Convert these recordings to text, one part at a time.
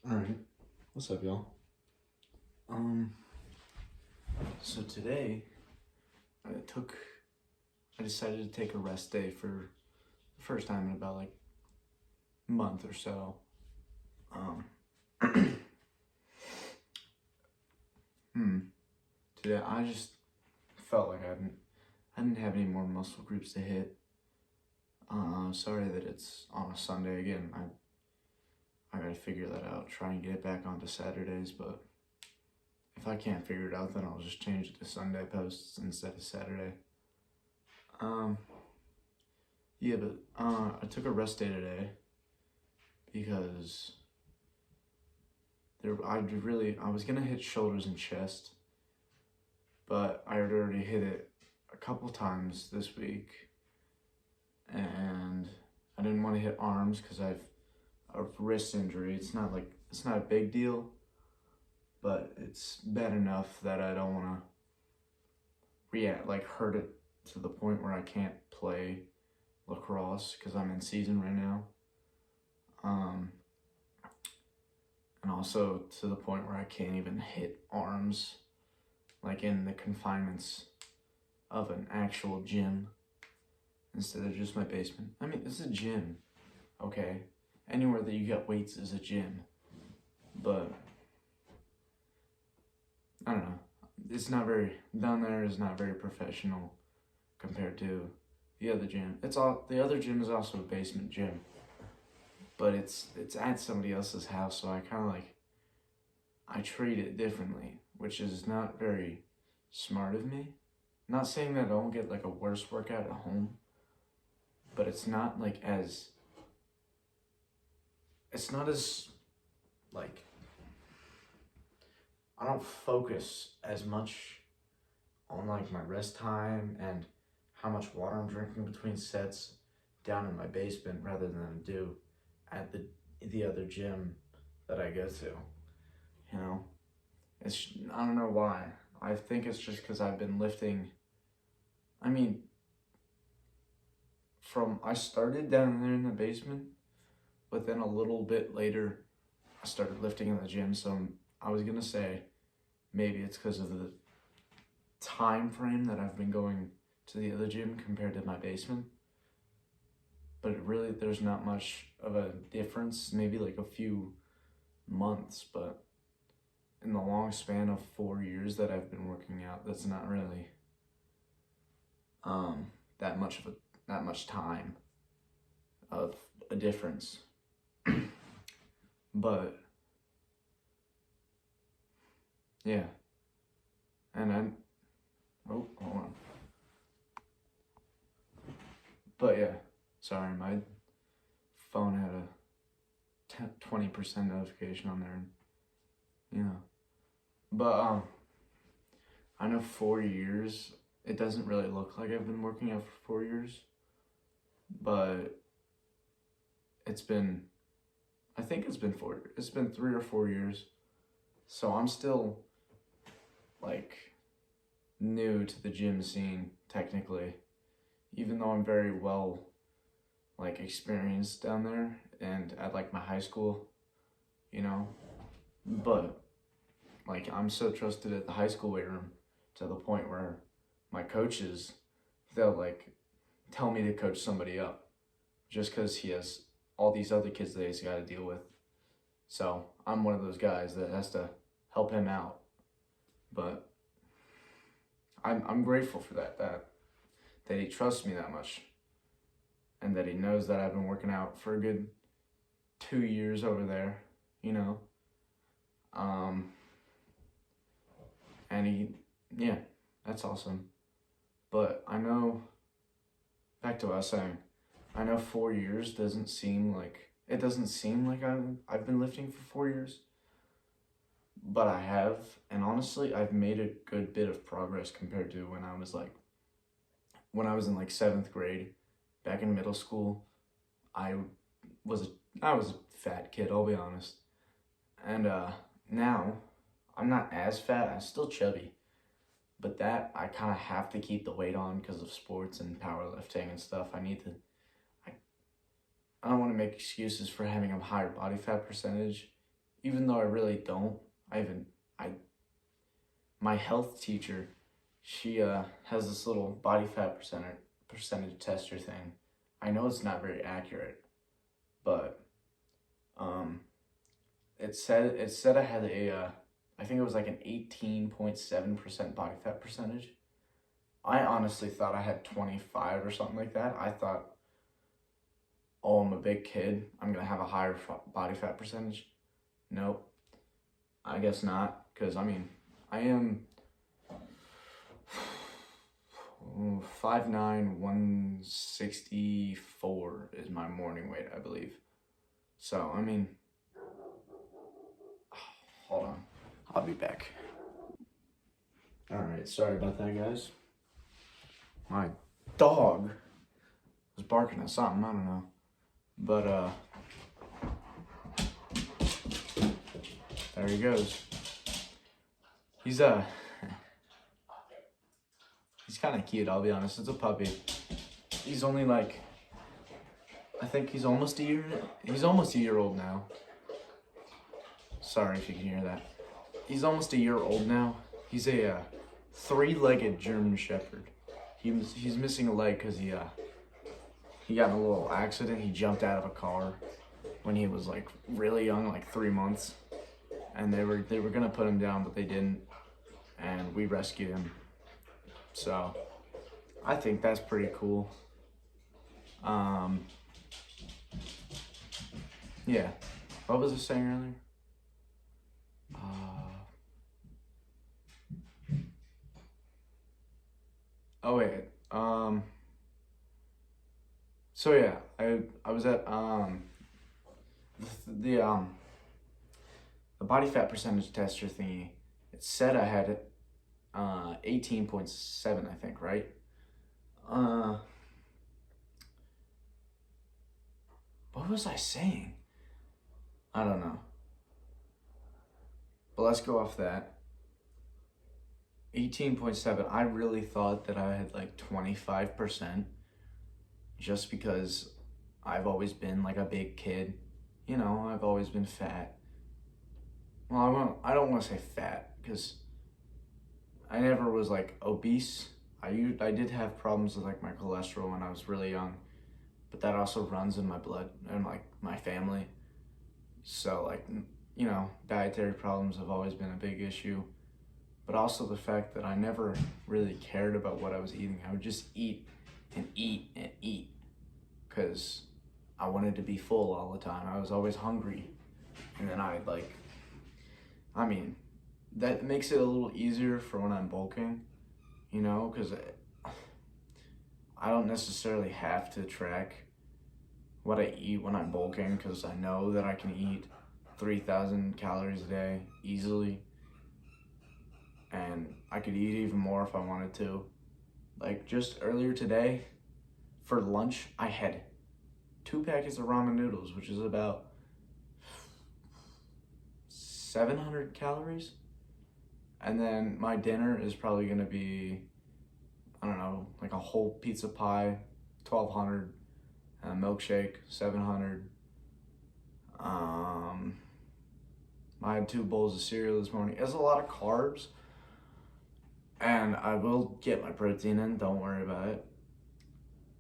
Alright, what's up, y'all? Um, so today I took, I decided to take a rest day for the first time in about like a month or so. Um, Today I just felt like I didn't have any more muscle groups to hit. Sorry that it's on a Sunday again. I gotta figure that out, try and get it back onto Saturdays, but if I can't figure it out, then I'll just change it to Sunday posts instead of Saturday. Um, yeah, but I took a rest day today because I was gonna hit shoulders and chest, but I had already hit it a couple times this week, and I didn't want to hit arms because I've a wrist injury. It's not a big deal, but it's bad enough that I don't want to hurt it to the point where I can't play lacrosse because I'm in season right now. And also to the point where I can't even hit arms, like in the confinements of an actual gym instead of just my basement. I mean, it's a gym, okay? Anywhere that you get weights is a gym, but I don't know. Down there is not very professional compared to the other gym. The other gym is also a basement gym, but it's at somebody else's house, so I kind of I treat it differently, which is not very smart of me. Not saying that I don't get like a worse workout at home, but it's not as like I don't focus as much on like my rest time and how much water I'm drinking between sets down in my basement rather than I do at the other gym that I go to. You know, I don't know why. I think it's just because I've been lifting. I mean, I started down there in the basement, but then a little bit later, I started lifting in the gym. So I was gonna say maybe it's because of the time frame that I've been going to the other gym compared to my basement. But there's not much of a difference. Maybe like a few months, but in the long span of 4 years that I've been working out, that's not really that much time of a difference. But yeah, and hold on. But yeah, sorry, my phone had a 20% notification on there. You know, but I know 4 years. It doesn't really look like I've been working out for 4 years, but I think it's been 4. It's been 3 or 4 years, so I'm still like new to the gym scene technically, even though I'm very well experienced down there and at like my high school, you know, but I'm so trusted at the high school weight room to the point where my coaches, they'll tell me to coach somebody up just because he has all these other kids that he's got to deal with. So I'm one of those guys that has to help him out. But I'm grateful for that he trusts me that much, and that he knows that I've been working out for a good 2 years over there, you know. And yeah, that's awesome. But I know, back to what I was saying, I know 4 years doesn't seem like I've been lifting for 4 years, but I have, and honestly, I've made a good bit of progress compared to when I was in 7th grade, back in middle school. I I was a fat kid, I'll be honest, and now I'm not as fat. I'm still chubby, but that I kind of have to keep the weight on because of sports and powerlifting and stuff. I don't want to make excuses for having a higher body fat percentage even though I really don't. I haven't. I My health teacher, she has this little body fat percentage tester thing. I know it's not very accurate, but um, it said I had I think it was like an 18.7% body fat percentage. I honestly thought I had 25 or something like that. I thought, oh, I'm a big kid, I'm gonna have a higher body fat percentage. Nope, I guess not, because I mean, I am 5'9", 164 is my morning weight, I believe. So, I mean, hold on. I'll be back. Alright, sorry about that, guys. My dog was barking at something, I don't know. But, there he goes. He's kind of cute, I'll be honest. It's a puppy. He's only like, I think he's almost a year old now. Sorry if you can hear that. He's almost a year old now. He's a three-legged German Shepherd. He's missing a leg because he got in a little accident. He jumped out of a car when he was like really young, like 3 months, and they were gonna put him down, but they didn't, and we rescued him. So I think that's pretty cool. Yeah. What was I saying earlier? Oh wait. So yeah, I was at the body fat percentage tester thingy. It said I had 18.7, I think, right? What was I saying? I don't know. But let's go off that. 18.7, I really thought that I had like 25%, just because I've always been like a big kid. You know, I've always been fat. Well, I don't want to say fat, because I never was like obese. I did have problems with like my cholesterol when I was really young, but that also runs in my blood and like my family. So like, you know, dietary problems have always been a big issue. But also the fact that I never really cared about what I was eating. I would just eat and eat and eat because I wanted to be full all the time. I was always hungry. And then that makes it a little easier for when I'm bulking, you know, because I don't necessarily have to track what I eat when I'm bulking, because I know that I can eat 3,000 calories a day easily. And I could eat even more if I wanted to. Like just earlier today, for lunch, I had 2 packets of ramen noodles, which is about 700 calories. And then my dinner is probably gonna be, I don't know, like a whole pizza pie, 1,200, and a milkshake, 700. I had 2 bowls of cereal this morning. It's a lot of carbs. And I will get my protein in, don't worry about it.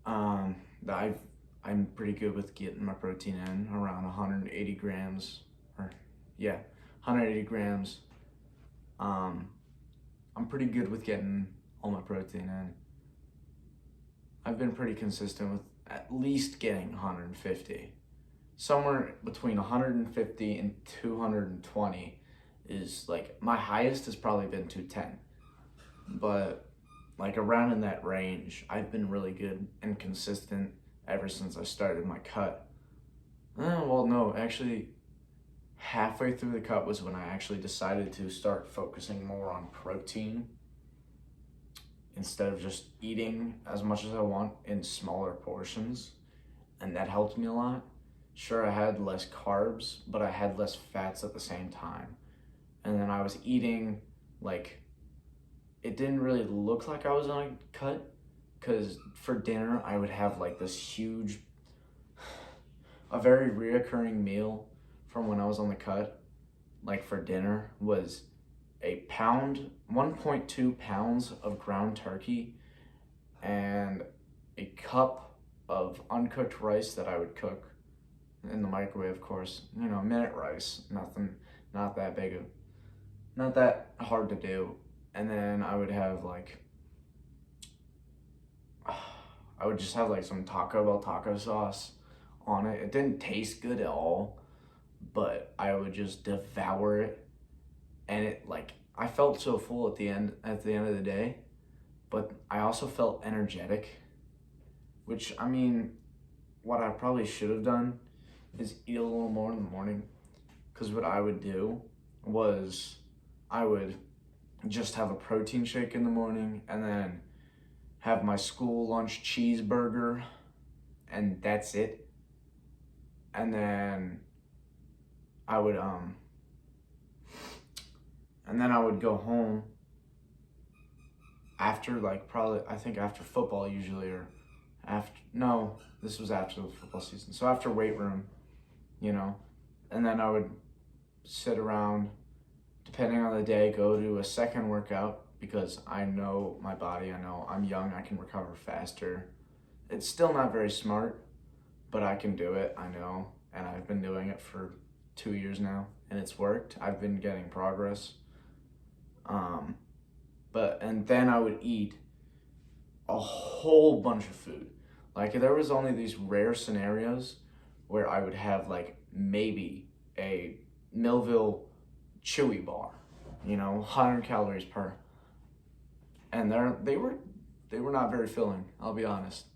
I'm pretty good with getting my protein in, around 180 grams, 180 grams. I'm pretty good with getting all my protein in. I've been pretty consistent with at least getting 150. Somewhere between 150 and 220 is like, my highest has probably been 210. But like around in that range, I've been really good and consistent ever since I started my cut. Well, no, actually, halfway through the cut was when I actually decided to start focusing more on protein instead of just eating as much as I want in smaller portions. And that helped me a lot. Sure, I had less carbs, but I had less fats at the same time. And then I was eating like, it didn't really look like I was on a cut, because for dinner I would have like this a very reoccurring meal from when I was on the cut like for dinner was 1.2 pounds of ground turkey and a cup of uncooked rice that I would cook in the microwave, of course. Minute rice, nothing, not that big of, not that hard to do. And then I would have like, I would just have like some Taco Bell taco sauce on it. It didn't taste good at all, but I would just devour it. And it like, I felt so full at the end of the day, but I also felt energetic, which I mean, what I probably should have done is eat a little more in the morning. Because what I would do was I would just have a protein shake in the morning and then have my school lunch cheeseburger, and that's it. And then I would go home after, like, probably, I think after football usually, or after, no, this was after the football season. So after weight room, and then I would sit around, depending on the day, go to a second workout because I know my body, I know I'm young, I can recover faster. It's still not very smart, but I can do it, I know, and I've been doing it for 2 years now, and it's worked. I've been getting progress. And then I would eat a whole bunch of food. Like, there was only these rare scenarios where I would have, like, maybe a Millville Chewy bar, 100 calories per. And they were not very filling, I'll be honest.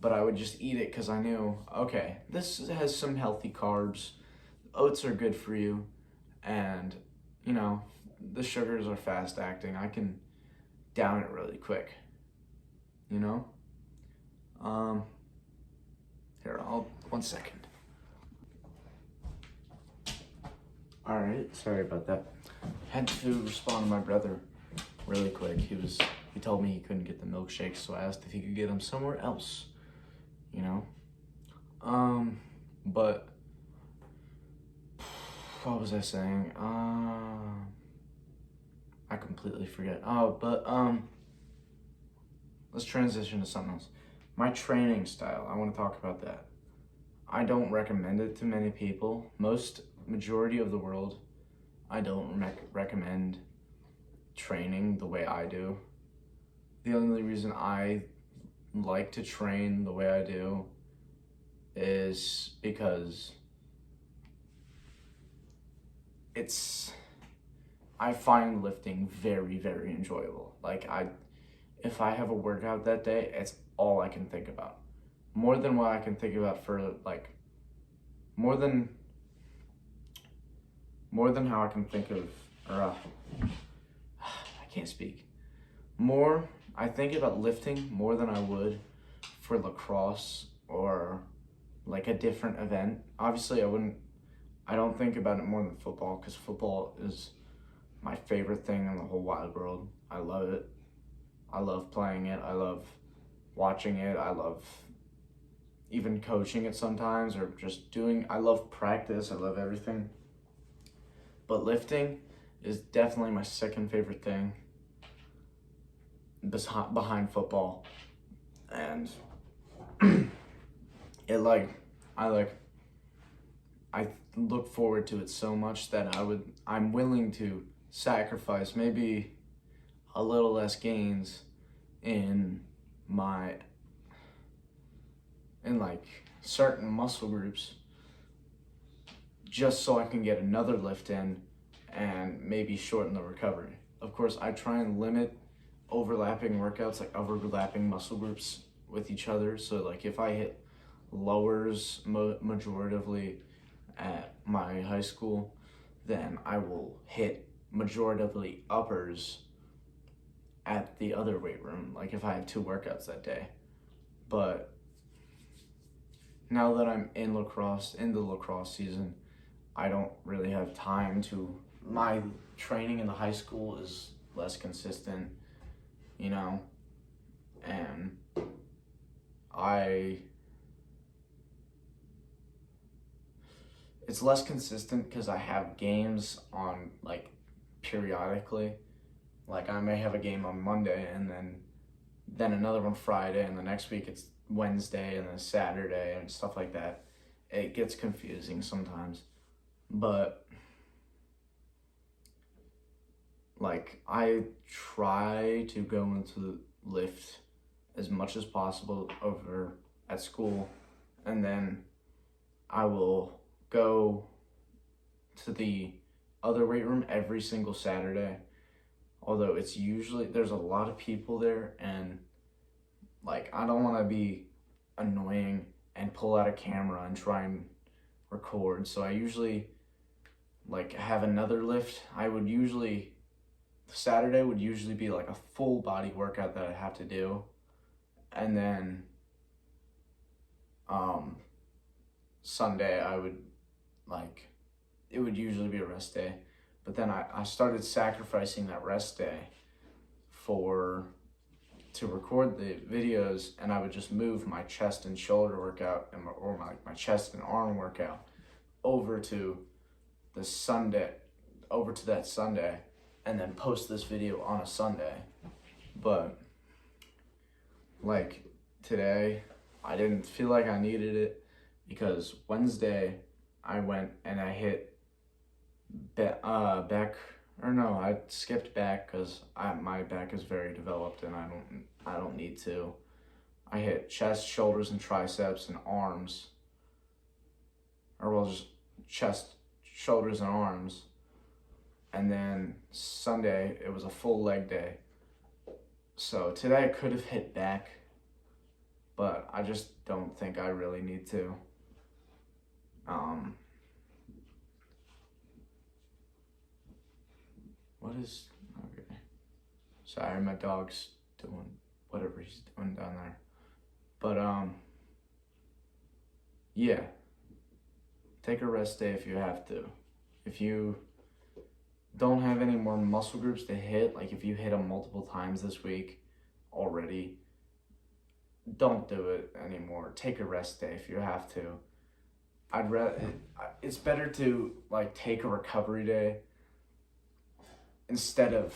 But I would just eat it because I knew, okay, this has some healthy carbs. Oats are good for you. And, the sugars are fast acting. I can down it really quick, Here, 1 second. All right, sorry about that. Had to respond to my brother really quick. He told me he couldn't get the milkshakes, so I asked if he could get them somewhere else, But what was I saying? I completely forget. Let's transition to something else. My training style, I want to talk about that. I don't recommend it to many people. Majority of the world, I don't recommend training the way I do. The only reason I like to train the way I do is because I find lifting very, very enjoyable. Like, if I have a workout that day, it's all I can think about. More than what I can think about for, like, more than how I can think of, or I can't speak. I think about lifting more than I would for lacrosse or like a different event. Obviously, I don't think about it more than football because football is my favorite thing in the whole wide world. I love it. I love playing it. I love watching it. I love even coaching it sometimes, or just I love practice. I love everything. But lifting is definitely my second favorite thing behind football. And I look forward to it so much that I'm willing to sacrifice maybe a little less gains in like certain muscle groups just so I can get another lift in and maybe shorten the recovery. Of course, I try and limit overlapping workouts, like overlapping muscle groups with each other. So like if I hit lowers majoritively at my high school, then I will hit majoritively uppers at the other weight room, like if I had 2 workouts that day. But now that I'm in the lacrosse season, I don't really have time to, my training in the high school is less consistent, and it's less consistent because I have games on like periodically. Like I may have a game on Monday and then another one Friday, and the next week it's Wednesday and then Saturday and stuff like that. It gets confusing sometimes. But like I try to go into lift as much as possible over at school, and then I will go to the other weight room every single Saturday. Although it's usually, there's a lot of people there, and like I don't want to be annoying and pull out a camera and try and record. So I usually like have another lift. Saturday would usually be like a full body workout that I have to do. And then Sunday it would usually be a rest day. But then I started sacrificing that rest day to record the videos, and I would just move my chest and shoulder workout or my chest and arm workout over to that Sunday, and then post this video on a Sunday. But like today, I didn't feel like I needed it because Wednesday I went and I hit I skipped back because my back is very developed and I don't need to. I hit chest, shoulders, and triceps and arms, just chest, shoulders, and arms. And then Sunday it was a full leg day. So today I could have hit back, but I just don't think I really need to. Okay. Sorry, my dog's doing whatever he's doing down there. But, yeah. Take a rest day if you have to. If you don't have any more muscle groups to hit, like if you hit them multiple times this week already, don't do it anymore. Take a rest day if you have to. It's better to like take a recovery day instead of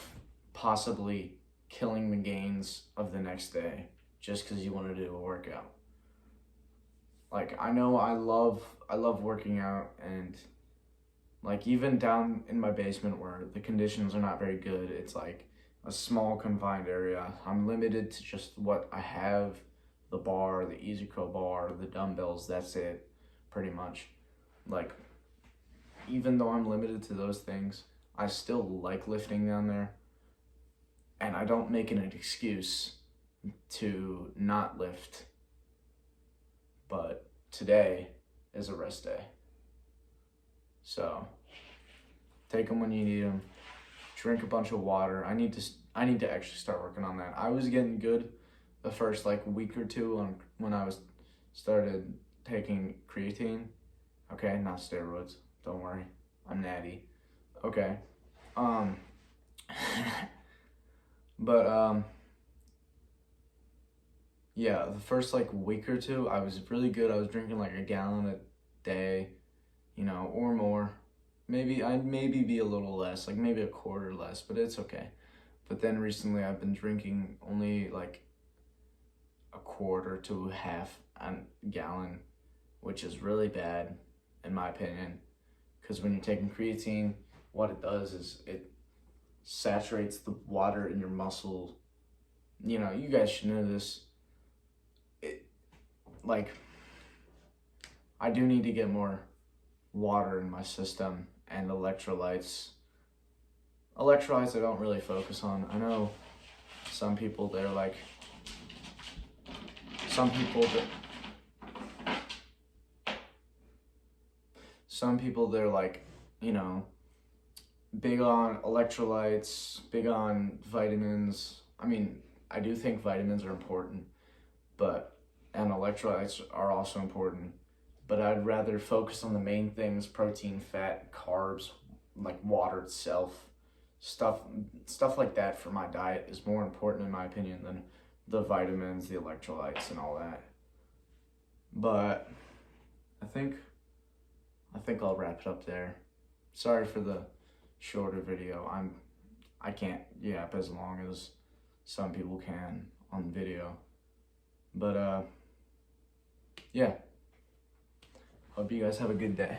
possibly killing the gains of the next day just because you want to do a workout. Like I know I love working out, and like even down in my basement where the conditions are not very good, it's like a small confined area. I'm limited to just what I have, the bar, the EasyCurl bar, the dumbbells, that's it pretty much. Like even though I'm limited to those things, I still like lifting down there, and I don't make it an excuse to not lift. But today is a rest day. So take them when you need them. Drink a bunch of water. I need to actually start working on that. I was getting good the first like week or two when I started taking creatine. Okay, not steroids. Don't worry. I'm natty. Okay. But yeah, the first like week or two I was really good. I was drinking like a gallon a day, or more. I'd maybe be a little less, like maybe a quarter less, but it's okay. But then recently I've been drinking only like a quarter to half a gallon, which is really bad in my opinion, because when you're taking creatine, what it does is it saturates the water in your muscle. You guys should know this. I do need to get more water in my system and electrolytes. Electrolytes I don't really focus on. I know some people they're like, big on electrolytes, big on vitamins. I mean, I do think vitamins are important, and electrolytes are also important, but I'd rather focus on the main things: protein, fat, carbs, like water itself. Stuff like that for my diet is more important in my opinion than the vitamins, the electrolytes, and all that. But I think I think I'll wrap it up there. Sorry for the shorter video. I can't yap as long as some people can on video. But yeah. Hope you guys have a good day.